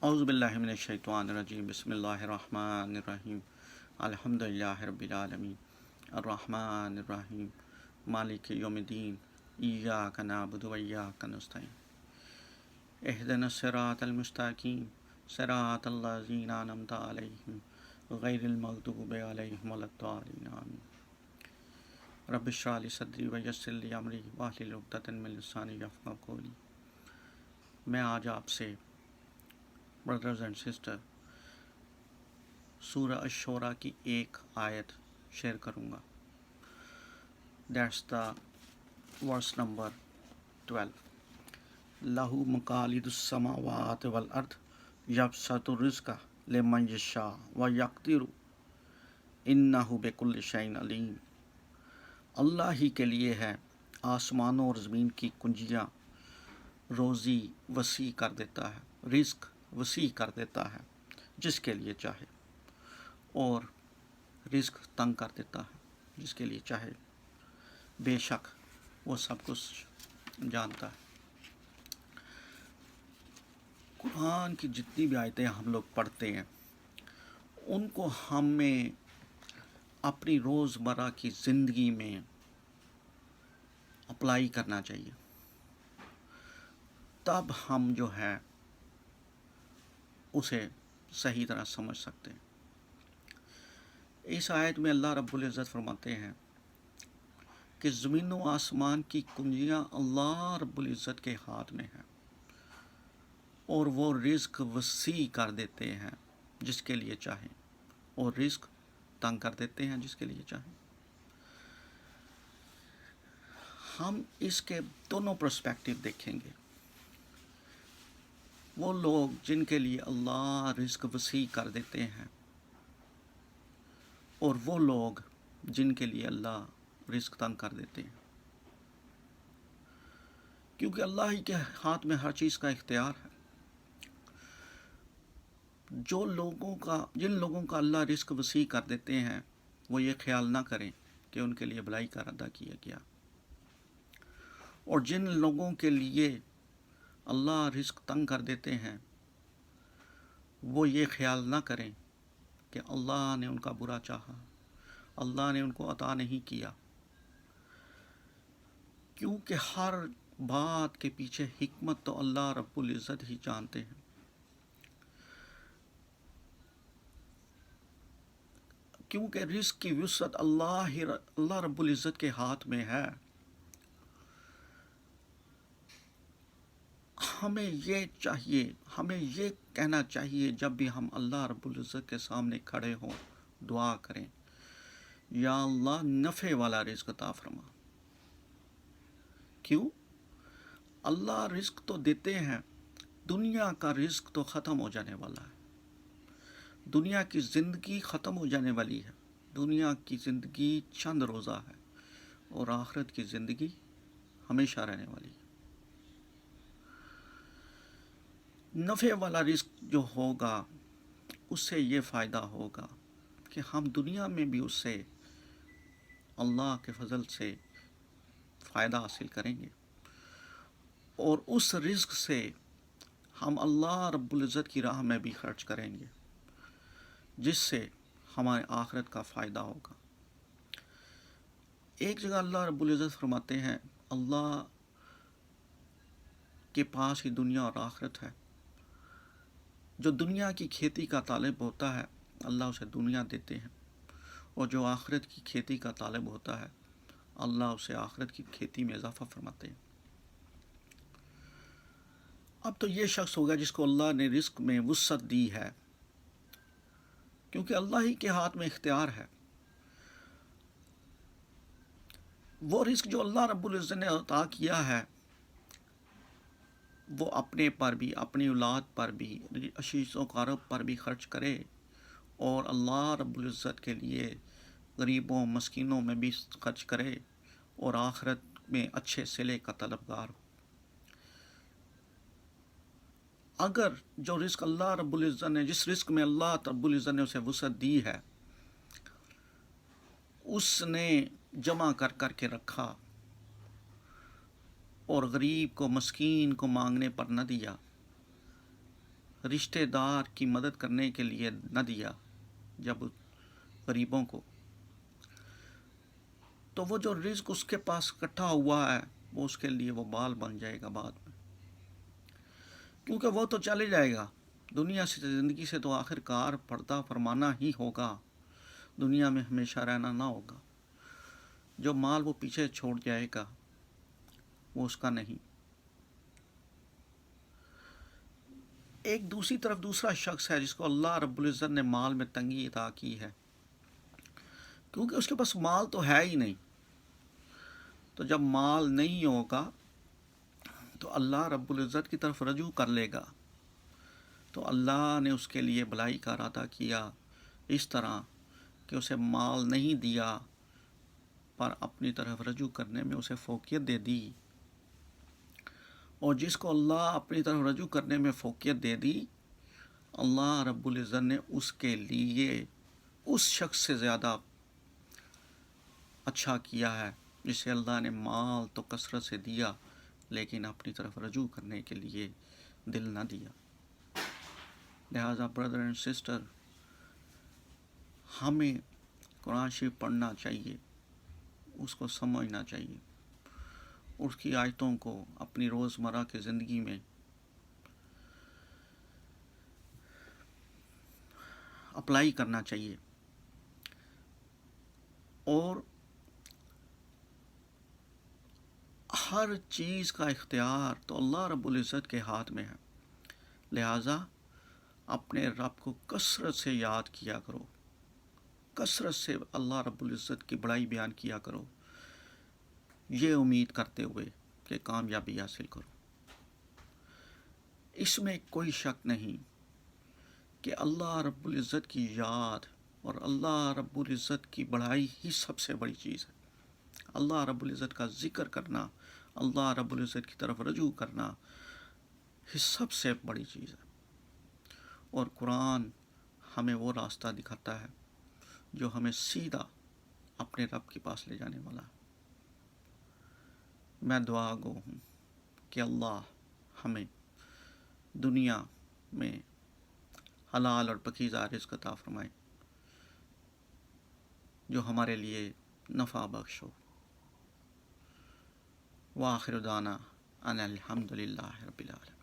اعوذ باللہ من الشیطان الرجیم بسم اللہ الرحمن الرحیم الحمدللہ رب العالمین الرحمن الرحیم مالک یوم الدین ایاک نعبد و ایاک نستعین اہدنا الصراط المستقیم صراط الذین انعمت علیہم غیر المغضوب علیہم ولا الضالین آمین رب اشرح لی صدری ویسر لی امری واحلل عقدۃ من لسانی یفقہوا قولی۔ میں آج آپ سے بردرز اینڈ سسٹر سورہ الشورى کی ایک آیت شیئر کروں گا۔ That's the verse number 12۔ لَهُ مَقَالِيدُ السَّمَاوَاتِ وَالْأَرْضِ يَبْسُطُ الرِّزْقَ لِمَن يَشَاءُ وَيَقْدِرُ إِنَّهُ بِكُلِّ شَيْءٍ عَلِيمٌ۔ اللہ ہی کے لیے ہے آسمانوں اور زمین کی کنجیاں، روزی وسیع کر دیتا ہے، رزق وسیع کر دیتا ہے جس کے لیے چاہے، اور رزق تنگ کر دیتا ہے جس کے لیے چاہے۔ بے شک وہ سب کچھ جانتا ہے۔ قرآن کی جتنی بھی آیتیں ہم لوگ پڑھتے ہیں ان کو ہمیں اپنی روزمرہ کی زندگی میں اپلائی کرنا چاہیے، تب ہم جو ہے اسے صحیح طرح سمجھ سکتے ہیں۔ اس آیت میں اللہ رب العزت فرماتے ہیں کہ زمین و آسمان کی کنجیاں اللہ رب العزت کے ہاتھ میں ہیں، اور وہ رزق وسیع کر دیتے ہیں جس کے لیے چاہیں، اور رزق تنگ کر دیتے ہیں جس کے لیے چاہیں۔ ہم اس کے دونوں پرسپیکٹو دیکھیں گے۔ وہ لوگ جن کے لیے اللہ رزق وسیع کر دیتے ہیں، اور وہ لوگ جن کے لیے اللہ رزق تنگ کر دیتے ہیں، کیونکہ اللہ ہی کے ہاتھ میں ہر چیز کا اختیار ہے۔ جن لوگوں کا اللہ رزق وسیع کر دیتے ہیں وہ یہ خیال نہ کریں کہ ان کے لیے بھلائی کا ارادہ کیا گیا، اور جن لوگوں کے لیے اللہ رزق تنگ کر دیتے ہیں وہ یہ خیال نہ کریں کہ اللہ نے ان کا برا چاہا، اللہ نے ان کو عطا نہیں کیا، کیونکہ ہر بات کے پیچھے حکمت تو اللہ رب العزت ہی جانتے ہیں۔ کیونکہ رزق کی وسعت اللہ رب العزت کے ہاتھ میں ہے۔ ہمیں یہ کہنا چاہیے جب بھی ہم اللہ رب العزت کے سامنے کھڑے ہوں، دعا کریں، یا اللہ نفع والا رزق عطا فرما۔ کیوں؟ اللہ رزق تو دیتے ہیں، دنیا کا رزق تو ختم ہو جانے والا ہے، دنیا کی زندگی ختم ہو جانے والی ہے، دنیا کی زندگی چند روزہ ہے، اور آخرت کی زندگی ہمیشہ رہنے والی ہے۔ نفع والا رزق جو ہوگا اس سے یہ فائدہ ہوگا کہ ہم دنیا میں بھی اس سے اللہ کے فضل سے فائدہ حاصل کریں گے، اور اس رزق سے ہم اللہ رب العزت کی راہ میں بھی خرچ کریں گے، جس سے ہمارے آخرت کا فائدہ ہوگا۔ ایک جگہ اللہ رب العزت فرماتے ہیں اللہ کے پاس ہی دنیا اور آخرت ہے۔ جو دنیا کی کھیتی کا طالب ہوتا ہے اللہ اسے دنیا دیتے ہیں، اور جو آخرت کی کھیتی کا طالب ہوتا ہے اللہ اسے آخرت کی کھیتی میں اضافہ فرماتے ہیں۔ اب تو یہ شخص ہوگا جس کو اللہ نے رزق میں وسعت دی ہے، کیونکہ اللہ ہی کے ہاتھ میں اختیار ہے۔ وہ رزق جو اللہ رب العزت نے عطا کیا ہے وہ اپنے پر بھی، اپنی اولاد پر بھی، عشیرت و اقارب پر بھی خرچ کرے، اور اللہ رب العزت کے لیے غریبوں مسکینوں میں بھی خرچ کرے، اور آخرت میں اچھے صلے کا طلبگار ہو۔ اگر جو رزق اللہ رب العزت نے، جس رزق میں اللہ رب العزت نے اسے وسعت دی ہے، اس نے جمع کر کر کے رکھا اور غریب کو مسکین کو مانگنے پر نہ دیا، رشتہ دار کی مدد کرنے کے لیے نہ دیا جب غریبوں کو، تو وہ جو رزق اس کے پاس اکٹھا ہوا ہے وہ اس کے لیے وہ بال بن جائے گا بعد میں، کیونکہ وہ تو چلے جائے گا دنیا سے، زندگی سے تو آخر کار پردہ فرمانا ہی ہوگا، دنیا میں ہمیشہ رہنا نہ ہوگا۔ جو مال وہ پیچھے چھوڑ جائے گا وہ اس کا نہیں۔ ایک دوسری طرف دوسرا شخص ہے جس کو اللہ رب العزت نے مال میں تنگی عطا کی ہے، کیونکہ اس کے پاس مال تو ہے ہی نہیں، تو جب مال نہیں ہوگا تو اللہ رب العزت کی طرف رجوع کر لے گا، تو اللہ نے اس کے لیے بھلائی کا ارادہ کیا اس طرح کہ اسے مال نہیں دیا پر اپنی طرف رجوع کرنے میں اسے فوقیت دے دی، اور جس کو اللہ اپنی طرف رجوع کرنے میں فوقیت دے دی، اللہ رب العزت نے اس کے لیے اس شخص سے زیادہ اچھا کیا ہے جسے اللہ نے مال تو کثرت سے دیا لیکن اپنی طرف رجوع کرنے کے لیے دل نہ دیا۔ لہٰذا برادر اینڈ سسٹر، ہمیں قرآن شریف پڑھنا چاہیے، اس کو سمجھنا چاہیے، اس کی آیتوں کو اپنی روزمرہ کی زندگی میں اپلائی کرنا چاہیے، اور ہر چیز کا اختیار تو اللہ رب العزت کے ہاتھ میں ہے، لہٰذا اپنے رب کو کثرت سے یاد کیا کرو، کثرت سے اللہ رب العزت کی بڑائی بیان کیا کرو، یہ امید کرتے ہوئے کہ کامیابی حاصل کرو۔ اس میں کوئی شک نہیں کہ اللہ رب العزت کی یاد اور اللہ رب العزت کی بڑائی ہی سب سے بڑی چیز ہے۔ اللہ رب العزت کا ذکر کرنا، اللہ رب العزت کی طرف رجوع کرنا ہی سب سے بڑی چیز ہے، اور قرآن ہمیں وہ راستہ دکھاتا ہے جو ہمیں سیدھا اپنے رب کے پاس لے جانے والا ہے۔ میں دعا گو ہوں کہ اللہ ہمیں دنیا میں حلال اور پاکیزہ رزق عطا فرمائے جو ہمارے لیے نفع بخش ہو۔ وآخر دعوانا ان الحمد للہ رب العالمین۔